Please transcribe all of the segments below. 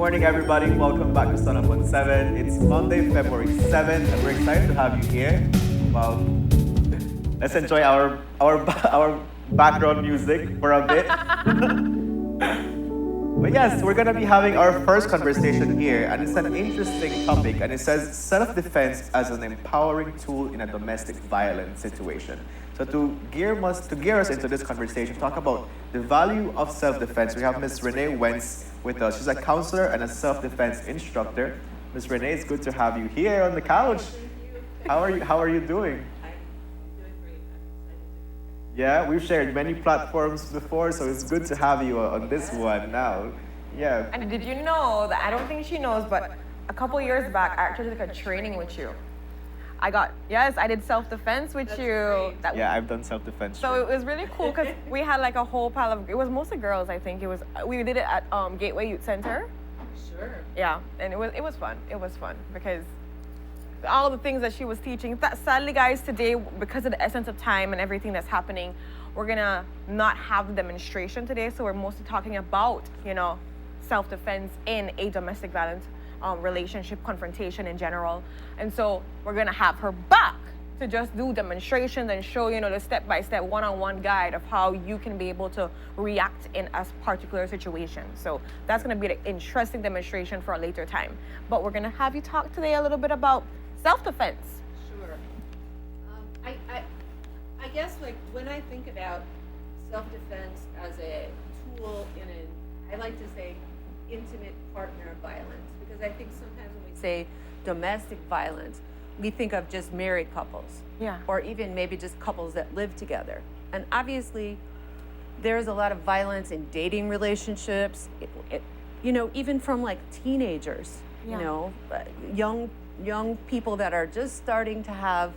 morning, everybody. Welcome back to SunUp on 7. It's Monday, February 7th, and we're excited to have you here. Well, let's enjoy our background music for a bit. But yes, we're going to be having our first conversation here, and it's an interesting topic, and it says self-defense as an empowering tool in a domestic violence situation. So to gear us into this conversation, talk about the value of self-defense, we have Miss Rene Wentz with us. She's a counselor and a self-defense instructor. Miss Rene, it's good to have you here on the couch. How are you doing? I'm doing great. I'm excited. Yeah, we've shared many platforms before, so it's good to have you on this one now. Yeah. And did you know that, I don't think she knows, but a couple years back, I actually took a training with you. I did self-defense with you. Yeah, I've done self-defense. So it was really cool because we had like a whole pile of, it was mostly girls, I think. We did it at Gateway Youth Center. Sure. Yeah, and it was fun. It was fun because all the things that she was teaching. Sadly, guys, today, because of the essence of time and everything that's happening, we're gonna not have the demonstration today. So we're mostly talking about, self-defense in a domestic violence relationship, confrontation in general. And so we're gonna have her back to just do demonstrations and show, the step-by-step, one-on-one guide of how you can be able to react in a particular situation. So that's gonna be an interesting demonstration for a later time. But we're gonna have you talk today a little bit about self-defense. Sure. I guess like when I think about self-defense as a tool in I like to say intimate partner violence, because I think sometimes when we say domestic violence, we think of just married couples. Yeah. Or even maybe just couples that live together. And obviously there's a lot of violence in dating relationships, even from like teenagers, Yeah. young people that are just starting to have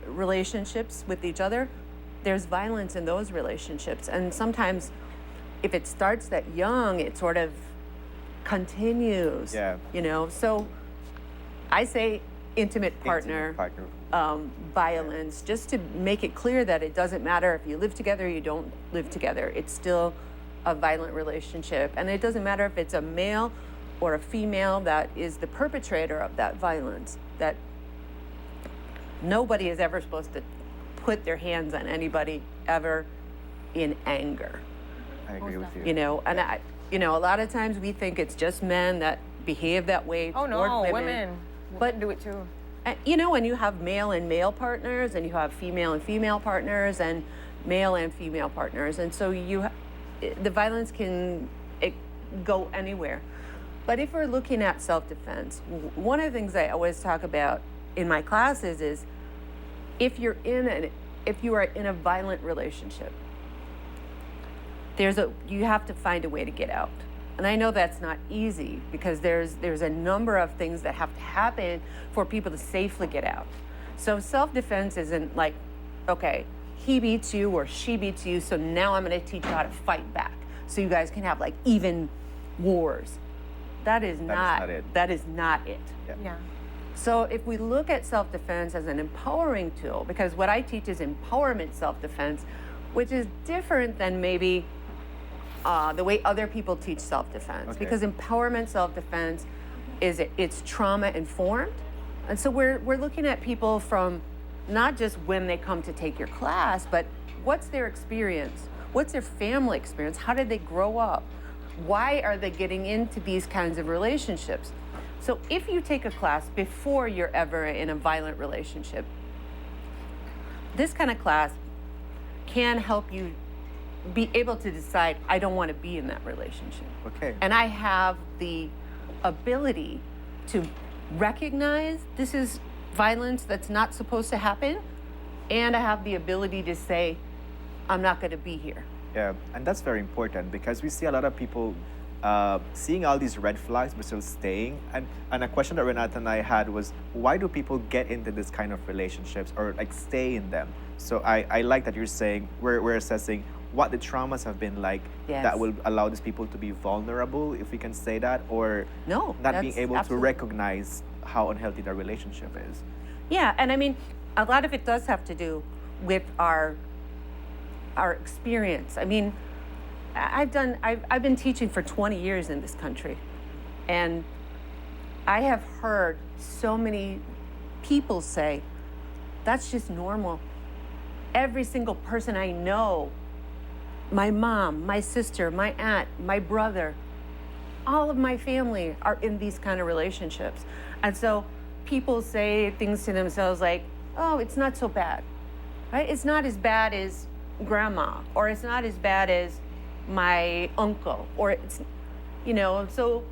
relationships with each other. There's violence in those relationships, and sometimes if it starts that young, it sort of continues. Yeah. So I say intimate partner violence, just to make it clear that it doesn't matter if you live together or you don't live together. It's still a violent relationship, and it doesn't matter if it's a male or a female that is the perpetrator of that violence, that nobody is ever supposed to put their hands on anybody ever in anger. I agree with you. And a lot of times we think it's just men that behave that way Oh toward no, women. women But do it too. and you have male and male partners, and you have female and female partners, and male and female partners, and so the violence can go anywhere. But if we're looking at self-defense, one of the things I always talk about in my classes is if you are in a violent relationship, you have to find a way to get out. And I know that's not easy because there's a number of things that have to happen for people to safely get out. So self-defense isn't like, okay, he beats you or she beats you, so now I'm going to teach you how to fight back so you guys can have like even wars. That is not it. Yeah. So if we look at self-defense as an empowering tool, because what I teach is empowerment self-defense, which is different than maybe the way other people teach self-defense. Okay. Because empowerment self-defense it's trauma informed, and so we're looking at people from not just when they come to take your class, but what's their experience, what's their family experience, how did they grow up, why are they getting into these kinds of relationships. So if you take a class before you're ever in a violent relationship, this kind of class can help you be able to decide, I don't want to be in that relationship. Okay. And I have the ability to recognize this is violence that's not supposed to happen, and I have the ability to say, I'm not going to be here. Yeah, and that's very important because we see a lot of people seeing all these red flags but still staying. And a question that Renata and I had was, why do people get into this kind of relationships or like stay in them? So I like that you're saying we're assessing what the traumas have been like that will allow these people to be vulnerable, if we can say that, or not being able to recognize how unhealthy their relationship is. Yeah, and I mean, a lot of it does have to do with our experience. I mean, I've been teaching for 20 years in this country, and I have heard so many people say, that's just normal. Every single person I know, my mom, my sister, my aunt, my brother, all of my family are in these kind of relationships. And so people say things to themselves like, oh, it's not so bad, right? It's not as bad as grandma, or it's not as bad as my uncle, or it's, so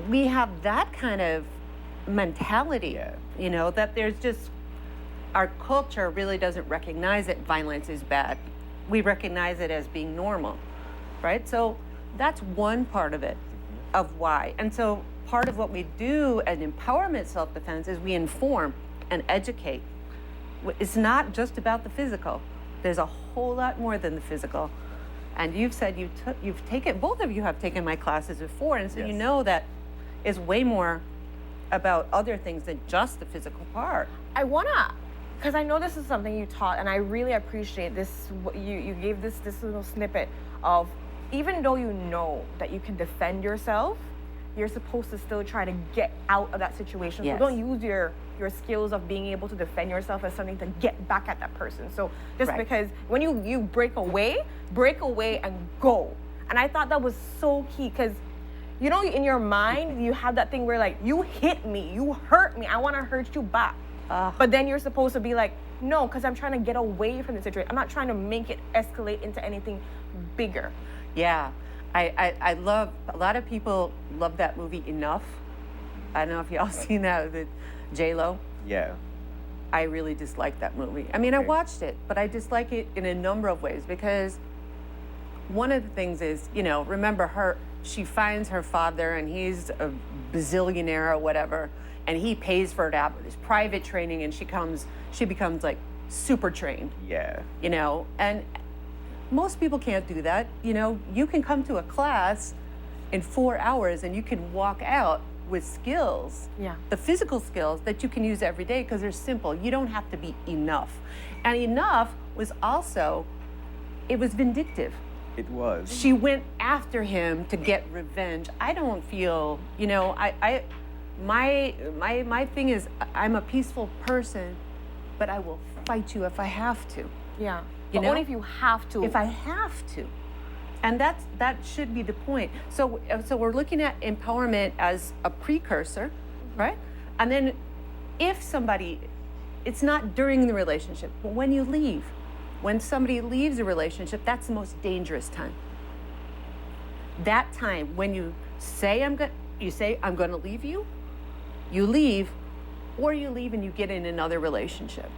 we have that kind of mentality, that there's just, our culture really doesn't recognize that violence is bad. We recognize it as being normal, right? So that's one part of it, of why. And so part of what we do as empowerment self-defense is we inform and educate. It's not just about the physical. There's a whole lot more than the physical. And you've said you've taken, both of you have taken my classes before, and so you know that it's way more about other things than just the physical part. I wanna, because I know this is something you taught, and I really appreciate this. You gave this little snippet of, even though you know that you can defend yourself, you're supposed to still try to get out of that situation. Yes. So don't use your skills of being able to defend yourself as something to get back at that person. So just because when you break away and go. And I thought that was so key, because in your mind, you have that thing where like, you hit me, you hurt me, I want to hurt you back. But then you're supposed to be like, no, because I'm trying to get away from the situation. I'm not trying to make it escalate into anything bigger. Yeah, I love, a lot of people love that movie Enough. I don't know if y'all seen that with J-Lo. Yeah. I really dislike that movie. I mean, I watched it, but I dislike it in a number of ways, because one of the things is, remember she finds her father, and he's a bazillionaire or whatever, and he pays for it out with his private training, and she becomes like super trained. Yeah. And most people can't do that. You can come to a class in 4 hours and you can walk out with skills, the physical skills that you can use every day, because they're simple. You don't have to be enough. And enough was also, it was vindictive. It was. She went after him to get revenge. I don't feel, my thing is, I'm a peaceful person, but I will fight you if I have to. Yeah. But only if you have to. If I have to. And that should be the point. So we're looking at empowerment as a precursor, right? And then if somebody, it's not during the relationship, but when you leave, when somebody leaves a relationship, that's the most dangerous time. That time when you say I'm going to leave you, you leave, or you leave and you get in another relationship.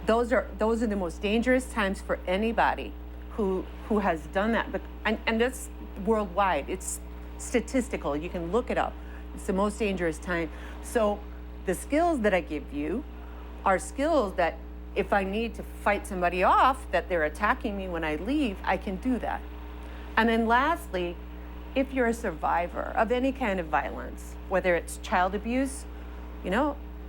Those are the most dangerous times for anybody who has done that. But and that's worldwide. It's statistical. You can look it up. It's the most dangerous time. So the skills that I give you are skills that if I need to fight somebody off, that they're attacking me when I leave, I can do that. And then lastly, if you're a survivor of any kind of violence, whether it's child abuse,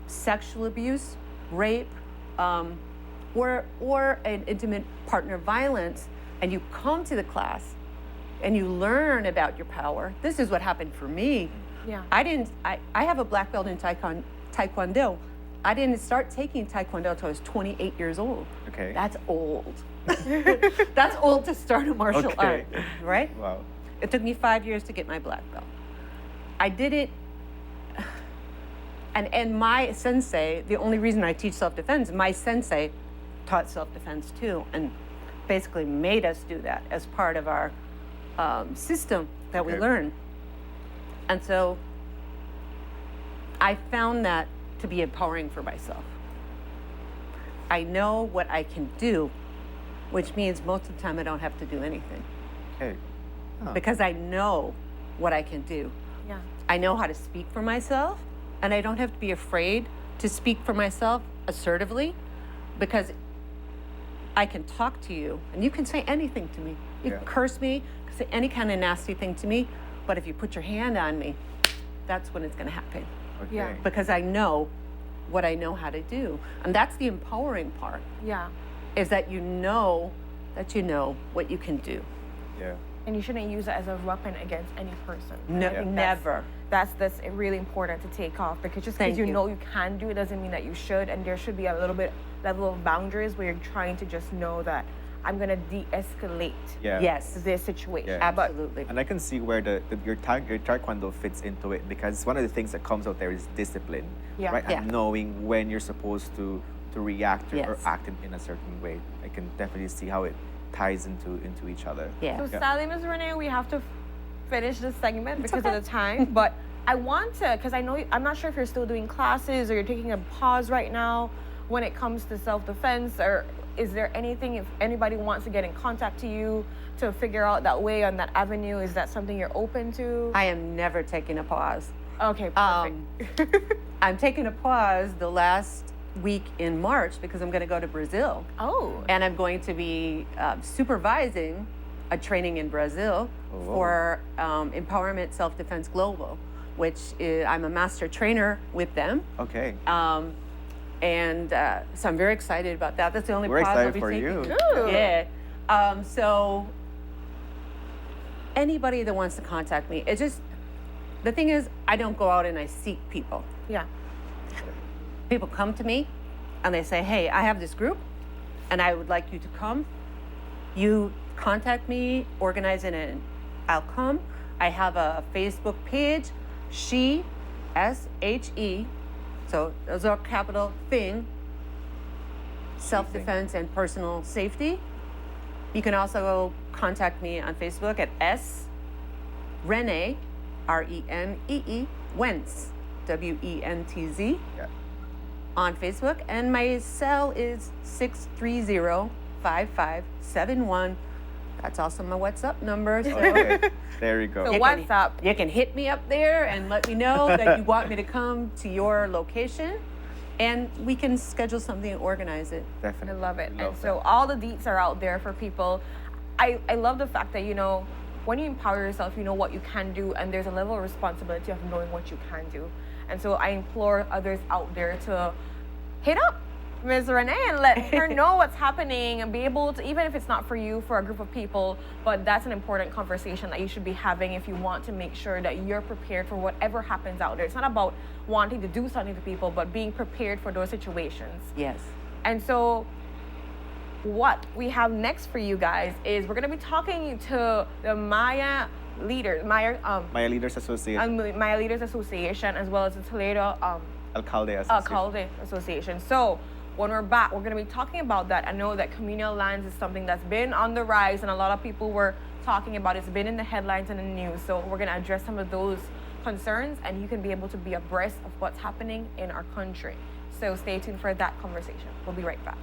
sexual abuse, rape, or an intimate partner violence, and you come to the class and you learn about your power. This is what happened for me. Yeah. I have a black belt in Taekwondo. I didn't start taking Taekwondo until I was 28 years old. Okay. That's old. That's old to start a martial art, right? Wow. It took me 5 years to get my black belt. I did it, and my sensei, the only reason I teach self-defense, my sensei taught self-defense too, and basically made us do that as part of our system that we learn. And so I found that to be empowering for myself. I know what I can do, which means most of the time I don't have to do anything. Okay. Huh. Because I know what I can do. Yeah. I know how to speak for myself, and I don't have to be afraid to speak for myself assertively, because I can talk to you and you can say anything to me. You can curse me, you can say any kind of nasty thing to me, but if you put your hand on me, that's when it's going to happen. Okay. Yeah. Because I know what I know how to do. And that's the empowering part. Yeah. Is that you know what you can do. Yeah. And you shouldn't use it as a weapon against any person. No, I think never. That's really important to take off, because just Thank because you you. know you can do it doesn't mean that you should. And there should be a little bit level of boundaries where you're trying to just know that I'm gonna de-escalate Yeah. Yes, this situation. Yeah. But absolutely. And I can see where your taekwondo fits into it, because one of the things that comes out there is discipline, Yeah. right? Yeah. And knowing when you're supposed to react or Yes. act in a certain way. I can definitely see how it ties into each other. Yeah. So Yeah. sadly, Miss Rene, we have to finish this segment because okay. of the time. But I want to, because I know I'm not sure if you're still doing classes or you're taking a pause right now when it comes to self-defense, or is there anything, if anybody wants to get in contact to you to figure out that way on that avenue, is that something you're open to? I am never taking a pause. Okay, perfect. I'm taking a pause the last week in March because I'm going to go to Brazil. Oh, And I'm going to be supervising a training in Brazil Oh. for Empowerment Self-Defense Global, which I'm a master trainer with them. Okay. And so I'm very excited about that. That's the only We're pause I'll excited be for taking. you. Ooh. Yeah. So anybody that wants to contact me, it's just, the thing is, I don't go out and I seek people. yeah. People come to me and they say, hey, I have this group and I would like you to come. You contact me, organize it, and I'll come. I have a Facebook page, She, S-H-E, so those are capital thing, self-defense and personal safety. You can also contact me on Facebook at S Rene, R-E-N-E-E, Wentz, W-E-N-T-Z, Yeah. on Facebook. And my cell is 630-5571. That's also my WhatsApp number. So Okay. There you go. So you what's up? You can hit me up there and let me know that you want me to come to your location. And we can schedule something and organize it. I Definitely. love it. And Love so all the deets are out there for people. I love the fact that, when you empower yourself, you know what you can do, and there's a level of responsibility of knowing what you can do. And so I implore others out there to hit up Ms. Rene and let her know what's happening, and be able to, even if it's not for you, for a group of people, but that's an important conversation that you should be having if you want to make sure that you're prepared for whatever happens out there. It's not about wanting to do something to people, but being prepared for those situations. Yes. And so what we have next for you guys is we're going to be talking to the Maya Leaders Association, as well as the Toledo Alcalde Association. Alcalde Association. So when we're back, we're going to be talking about that. I know that communal lands is something that's been on the rise, and a lot of people were talking about it. It's been in the headlines and the news. So we're going to address some of those concerns, and you can be able to be abreast of what's happening in our country. So stay tuned for that conversation. We'll be right back.